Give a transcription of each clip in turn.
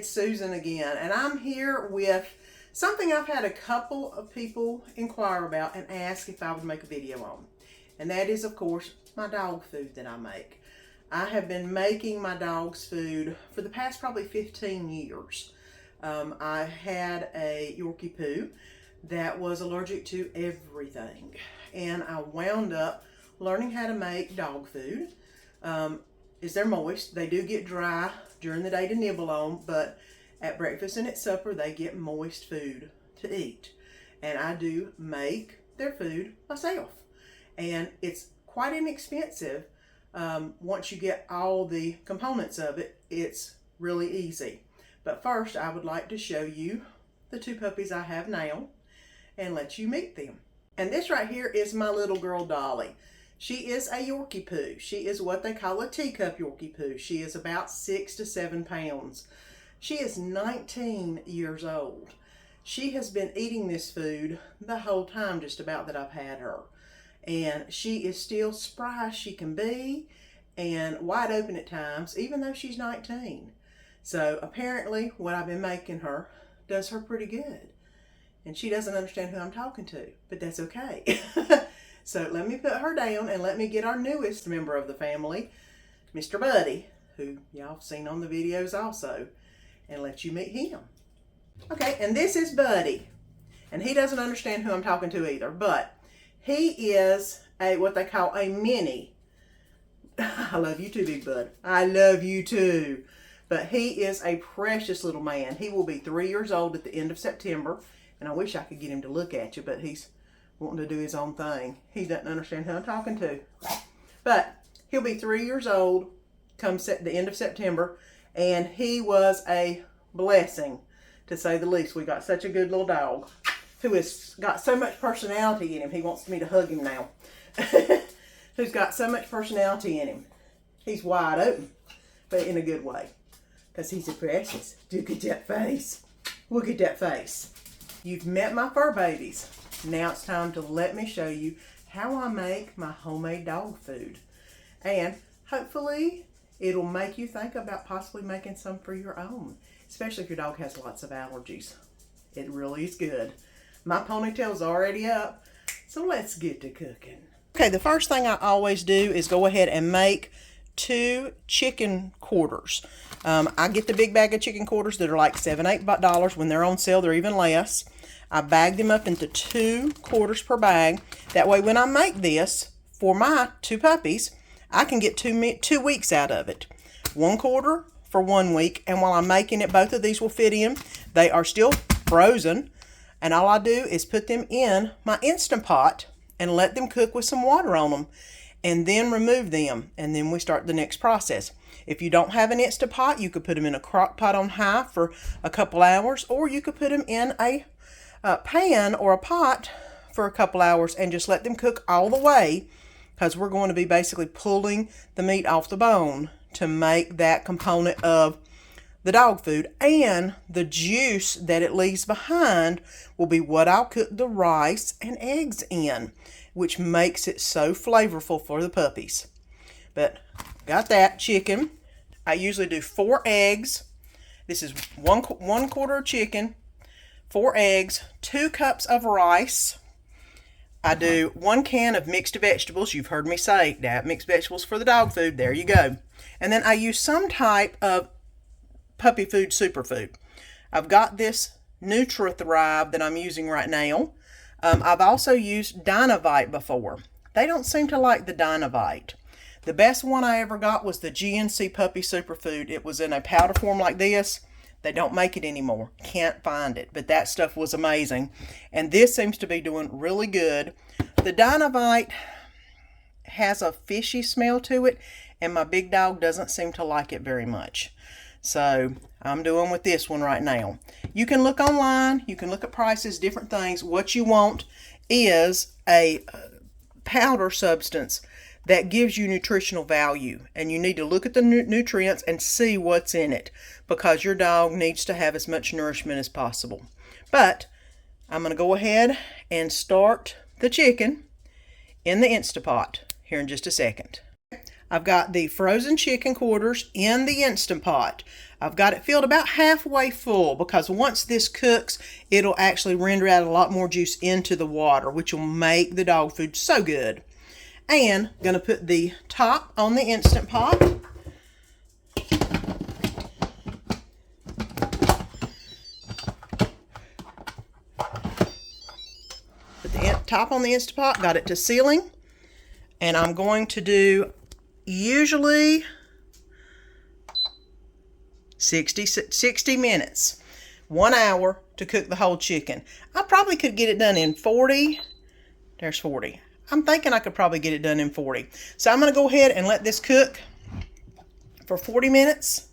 it's Susan again, and I'm here with something I've had a couple of people inquire about and ask if I would make a video on. And that is, of course, my dog food that I make. I have been making my dog's food for the past probably 15 years. I had a yorkiepoo that was allergic to everything, and I wound up learning how to make dog food. They're moist. They do get dry during the day to nibble on, but at breakfast and at supper they get moist food to eat. And I do make their food myself, and it's quite inexpensive. Once you get all the components of it, it's really easy. But first, I would like to show you the two puppies I have now and let you meet them. And this right here is my little girl Dolly. She is a yorkiepoo. She is what they call a teacup yorkiepoo. She is about 6 to 7 pounds. She is 19 years old. She has been eating this food the whole time just about that I've had her. And she is still spry as she can be and wide open at times, even though she's 19. So apparently what I've been making her does her pretty good. And she doesn't understand who I'm talking to, but that's okay. So let me put her down and let me get our newest member of the family, Mr. Buddy, who y'all have seen on the videos also, and let you meet him. Okay, and this is Buddy. And he doesn't understand who I'm talking to either, but he is what they call a mini. I love you too, Big Bud. I love you too. But he is a precious little man. He will be 3 years old at the end of September. And I wish I could get him to look at you, but he's wanting to do his own thing. He doesn't understand who I'm talking to. But he'll be 3 years old come the end of September. And he was a blessing, to say the least. We got such a good little dog who has got so much personality in him. He wants me to hug him now. Who's got so much personality in him. He's wide open, but in a good way. Because he's a precious. Look at that face. Look at that face. You've met my fur babies. Now it's time to let me show you how I make my homemade dog food. And hopefully it'll make you think about possibly making some for your own. Especially if your dog has lots of allergies. It really is good. My ponytail's already up, so let's get to cooking. Okay, the first thing I always do is go ahead and make 2 chicken quarters. I get the big bag of chicken quarters that are like $7, $8. When they're on sale, they're even less. I bag them up into 2 quarters per bag. That way when I make this for my 2 puppies, I can get 2 weeks out of it. 1 quarter for 1 week, and while I'm making it, both of these will fit in. They are still frozen, and all I do is put them in my Instant Pot and let them cook with some water on them, and then remove them, and then we start the next process. If you don't have an Instant Pot, you could put them in a crock pot on high for a couple hours, or you could put them in a pan or a pot for a couple hours and just let them cook all the way, because we're going to be basically pulling the meat off the bone to make that component of the dog food, and the juice that it leaves behind will be what I'll cook the rice and eggs in, which makes it so flavorful for the puppies. But got that chicken. I usually do 4 eggs. This is one quarter of chicken, 4 eggs, 2 cups of rice. I do 1 can of mixed vegetables. You've heard me say that, mixed vegetables for the dog food. There you go. And then I use some type of puppy food superfood. I've got this NutriThrive that I'm using right now. I've also used Dinovite before. They don't seem to like the Dinovite. The best one I ever got was the GNC Puppy Superfood. It was in a powder form like this. They don't make it anymore. Can't find it. But that stuff was amazing. And this seems to be doing really good. The Dinovite has a fishy smell to it, and my big dog doesn't seem to like it very much. So I'm doing with this one right now. You can look online. You can look at prices, different things. What you want is a powder substance that gives you nutritional value. And you need to look at the nutrients and see what's in it, because your dog needs to have as much nourishment as possible. But I'm going to go ahead and start the chicken in the Instapot here in just a second. I've got the frozen chicken quarters in the Instant Pot. I've got it filled about halfway full because once this cooks, it'll actually render out a lot more juice into the water, which will make the dog food so good. And I'm going to put the top on the Instant Pot. Put the top on the Instant Pot, got it to sealing. And I'm going to do usually 60 minutes, 1 hour to cook the whole chicken. I probably could get it done in 40. There's 40. I'm thinking I could probably get it done in 40. So I'm going to go ahead and let this cook for 40 minutes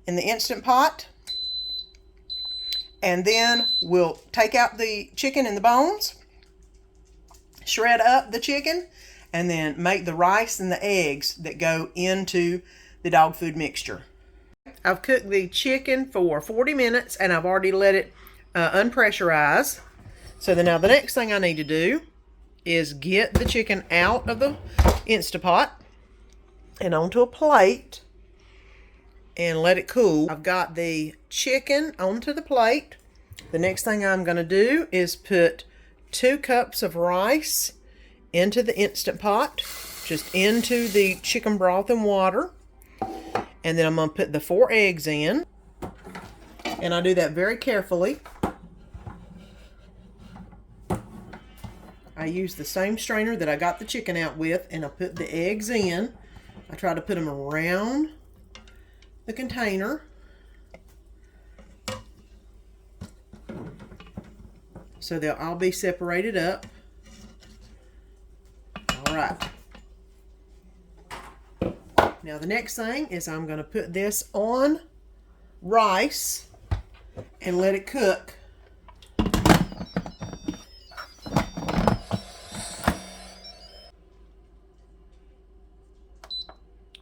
in the Instant Pot. And then we'll take out the chicken and the bones, shred up the chicken, and then make the rice and the eggs that go into the dog food mixture. I've cooked the chicken for 40 minutes and I've already let it unpressurize. So then now the next thing I need to do is get the chicken out of the Instapot and onto a plate and let it cool. I've got the chicken onto the plate. The next thing I'm going to do is put 2 cups of rice into the Instant Pot, just into the chicken broth and water. And then I'm going to put the 4 eggs in. And I do that very carefully. I use the same strainer that I got the chicken out with, and I put the eggs in. I try to put them around the container. So they'll all be separated up. All right. Now the next thing is I'm going to put this on rice and let it cook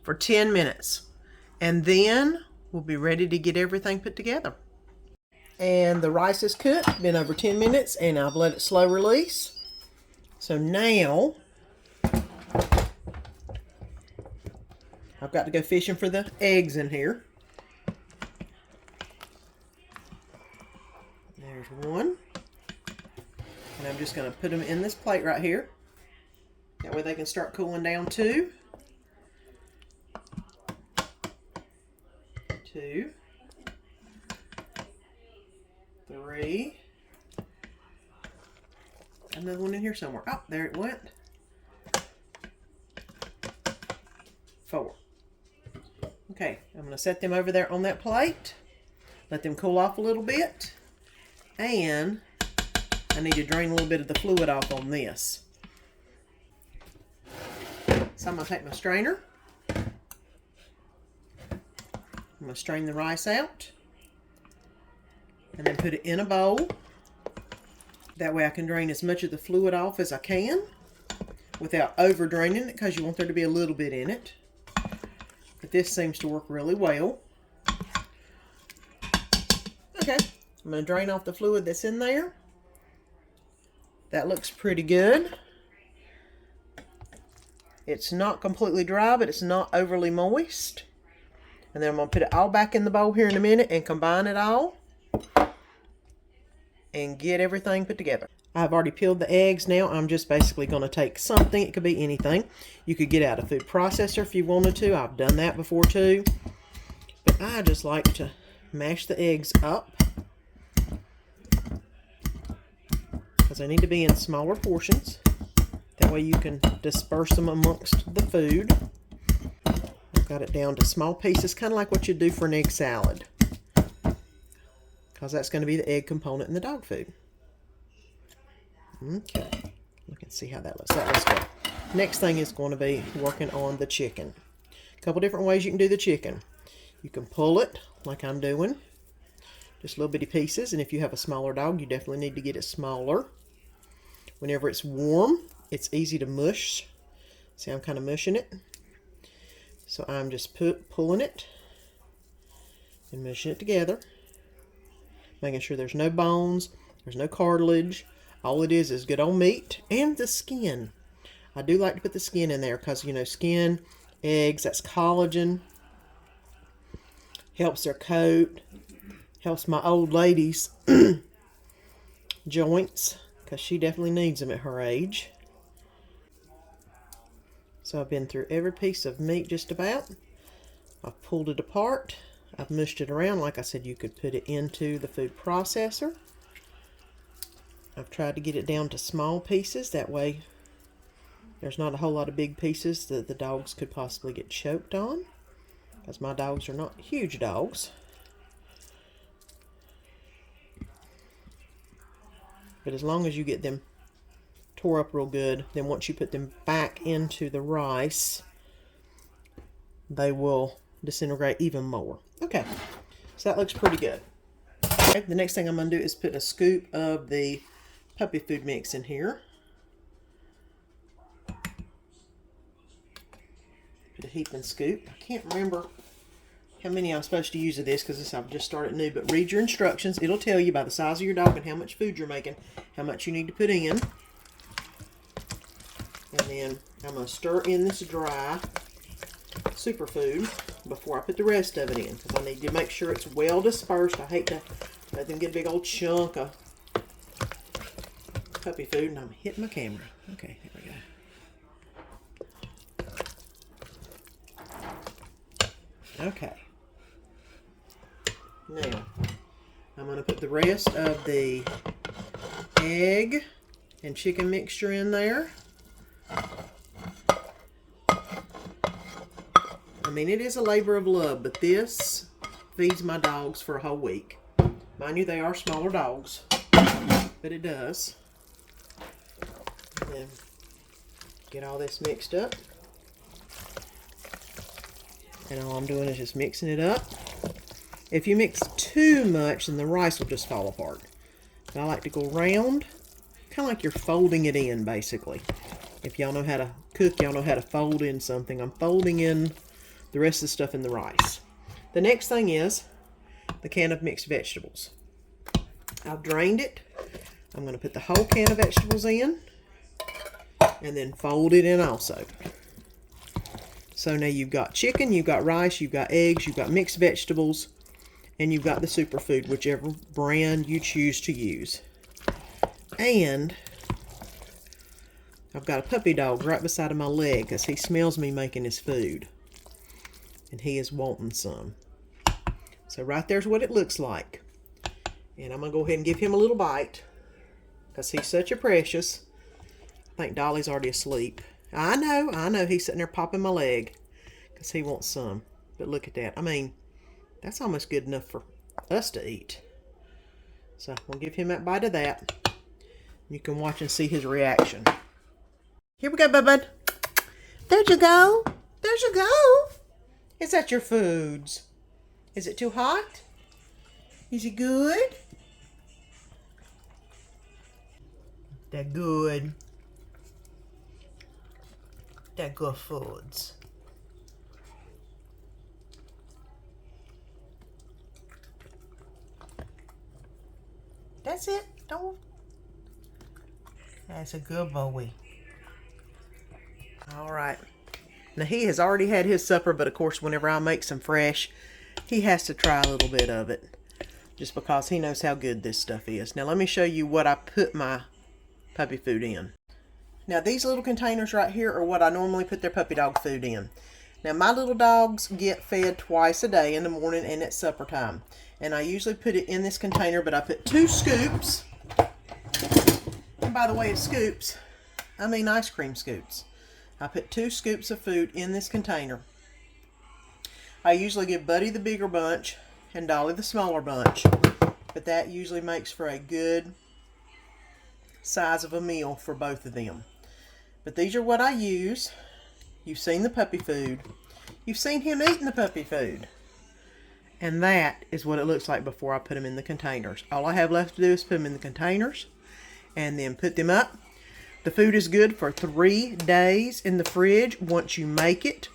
for 10 minutes. And then we'll be ready to get everything put together. And the rice is cooked, been over 10 minutes, and I've let it slow release. So now I've got to go fishing for the eggs in here. There's one. And I'm just going to put them in this plate right here. That way they can start cooling down too. 2, 3. Another one in here somewhere. Oh, there it went. 4. Okay, I'm going to set them over there on that plate. Let them cool off a little bit. And I need to drain a little bit of the fluid off on this. So I'm going to take my strainer. I'm going to strain the rice out. And then put it in a bowl. That way I can drain as much of the fluid off as I can without over draining it, because you want there to be a little bit in it. But this seems to work really well. Okay, I'm going to drain off the fluid that's in there. That looks pretty good. It's not completely dry, but it's not overly moist. And then I'm going to put it all back in the bowl here in a minute and combine it all and get everything put together. I've already peeled the eggs. Now I'm just basically going to take something. It could be anything. You could get out a food processor if you wanted to. I've done that before too. But I just like to mash the eggs up because they need to be in smaller portions. That way you can disperse them amongst the food. I've got it down to small pieces, kind of like what you do for an egg salad, because that's going to be the egg component in the dog food. Okay, you can see how that looks. That looks good. Next thing is going to be working on the chicken. A couple different ways you can do the chicken. You can pull it like I'm doing, just little bitty pieces, and if you have a smaller dog, you definitely need to get it smaller. Whenever it's warm, it's easy to mush. See, I'm kind of mushing it. So I'm just pulling it and mushing it together, making sure there's no bones, there's no cartilage. All it is good old meat and the skin. I do like to put the skin in there because, you know, skin eggs. That's collagen. Helps their coat. Helps my old lady's joints, because she definitely needs them at her age. So I've been through every piece of meat just about. I've pulled it apart. I've mushed it around. Like I said, you could put it into the food processor. I've tried to get it down to small pieces. That way there's not a whole lot of big pieces that the dogs could possibly get choked on, because my dogs are not huge dogs. But as long as you get them tore up real good, then once you put them back into the rice, they will disintegrate even more. Okay, so that looks pretty good. Okay, the next thing I'm going to do is put a scoop of the puppy food mix in here. Put a heaping scoop. I can't remember how many I'm supposed to use of this, because I've just started new, but read your instructions. It'll tell you by the size of your dog and how much food you're making, how much you need to put in. And then I'm going to stir in this dry superfood before I put the rest of it in, because I need to make sure it's well dispersed. I hate to let them get a big old chunk of puppy food, and I'm hitting my camera. Okay, there we go. Okay. Now, I'm going to put the rest of the egg and chicken mixture in there. I mean, it is a labor of love, but this feeds my dogs for a whole week. Mind you, they are smaller dogs, but it does. And get all this mixed up. And all I'm doing is just mixing it up. If you mix too much, then the rice will just fall apart. But I like to go around, kind of like you're folding it in, basically. If y'all know how to cook, y'all know how to fold in something. I'm folding in the rest of the stuff in the rice. The next thing is the can of mixed vegetables. I've drained it. I'm going to put the whole can of vegetables in and then fold it in also. So now you've got chicken, you've got rice, you've got eggs, you've got mixed vegetables, and you've got the superfood, whichever brand you choose to use. And I've got a puppy dog right beside of my leg, because he smells me making his food. And he is wanting some. So right there's what it looks like. And I'm going to go ahead and give him a little bite, because he's such a precious. I think Dolly's already asleep. I know, he's sitting there popping my leg, because he wants some. But look at that. I mean, that's almost good enough for us to eat. So we'll give him that bite of that. You can watch and see his reaction. Here we go, bud. There you go. There you go. Is that your foods? Is it too hot? Is it good? They're good. They're good foods. That's it. Don't. That's a good boy. All right. Now he has already had his supper, but of course whenever I make some fresh, he has to try a little bit of it, just because he knows how good this stuff is. Now let me show you what I put my puppy food in. Now these little containers right here are what I normally put their puppy dog food in. Now my little dogs get fed twice a day, in the morning and at supper time. And I usually put it in this container, but I put 2 scoops. And by the way of scoops, I mean ice cream scoops. I put 2 scoops of food in this container. I usually give Buddy the bigger bunch and Dolly the smaller bunch, but that usually makes for a good size of a meal for both of them. But these are what I use. You've seen the puppy food. You've seen him eating the puppy food. And that is what it looks like before I put them in the containers. All I have left to do is put them in the containers and then put them up. The food is good for 3 days in the fridge once you make it.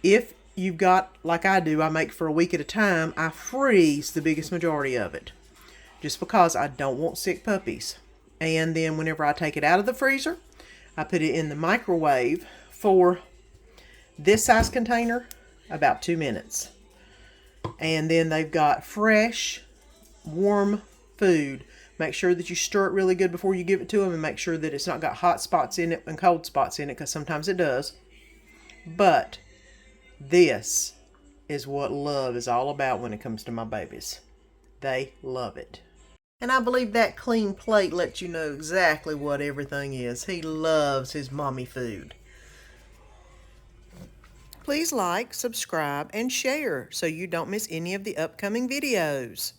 If you've got, like I do, I make for a week at a time, I freeze the biggest majority of it, just because I don't want sick puppies. And then whenever I take it out of the freezer, I put it in the microwave for This size container, about 2 minutes. And then they've got fresh, warm food. Make sure that you stir it really good before you give it to them, and make sure that it's not got hot spots in it and cold spots in it, because sometimes it does. But this is what love is all about when it comes to my babies. They love it. And I believe that clean plate lets you know exactly what everything is. He loves his mommy food. Please like, subscribe, and share so you don't miss any of the upcoming videos.